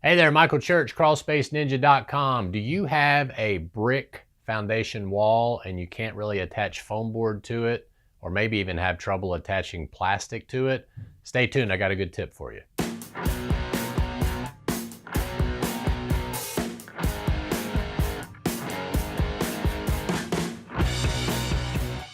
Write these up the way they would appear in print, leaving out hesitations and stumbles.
Hey there, Michael Church, crawlspaceninja.com. Do you have a brick foundation wall and you can't really attach foam board to it, or maybe even have trouble attaching plastic to it? Stay tuned, I got a good tip for you.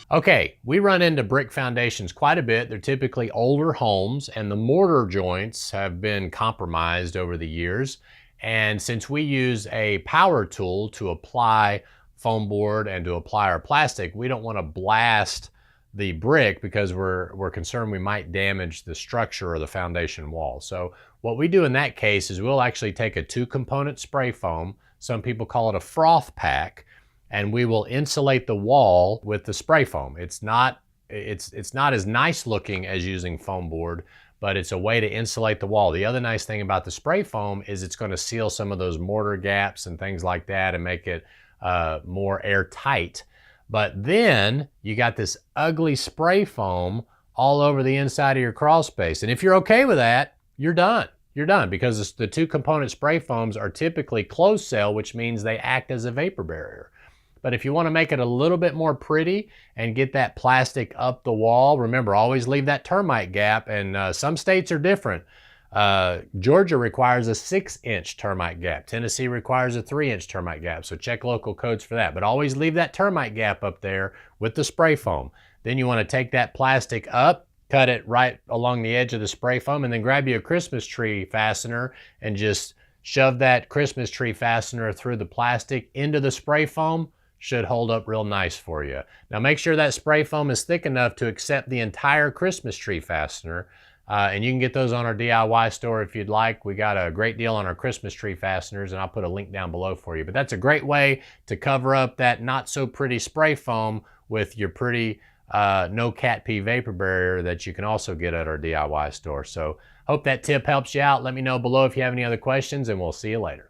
Okay, we run into brick foundations quite a bit. They're typically older homes, and the mortar joints have been compromised over the years. And since we use a power tool to apply foam board and to apply our plastic, we don't want to blast the brick because we're concerned we might damage the structure or the foundation wall. So what we do in that case is we'll actually take a 2-component spray foam, some people call it a froth pack, and we will insulate the wall with the spray foam. It's not as nice looking as using foam board, but it's a way to insulate the wall. The other nice thing about the spray foam is it's going to seal some of those mortar gaps and things like that and make it more airtight. But then you got this ugly spray foam all over the inside of your crawl space. And if you're okay with that, you're done. You're done, because the 2-component spray foams are typically closed cell, which means they act as a vapor barrier. But if you want to make it a little bit more pretty and get that plastic up the wall, remember, always leave that termite gap. And some states are different. Georgia requires a 6-inch termite gap. Tennessee requires a 3-inch termite gap. So check local codes for that. But always leave that termite gap up there with the spray foam. Then you want to take that plastic up, cut it right along the edge of the spray foam, and then grab you a Christmas tree fastener and just shove that Christmas tree fastener through the plastic into the spray foam. Should hold up real nice for you. Now make sure that spray foam is thick enough to accept the entire Christmas tree fastener. And you can get those on our DIY store if you'd like. We got a great deal on our Christmas tree fasteners, and I'll put a link down below for you. But that's a great way to cover up that not so pretty spray foam with your pretty no cat pee vapor barrier that you can also get at our DIY store. So hope that tip helps you out. Let me know below if you have any other questions, and we'll see you later.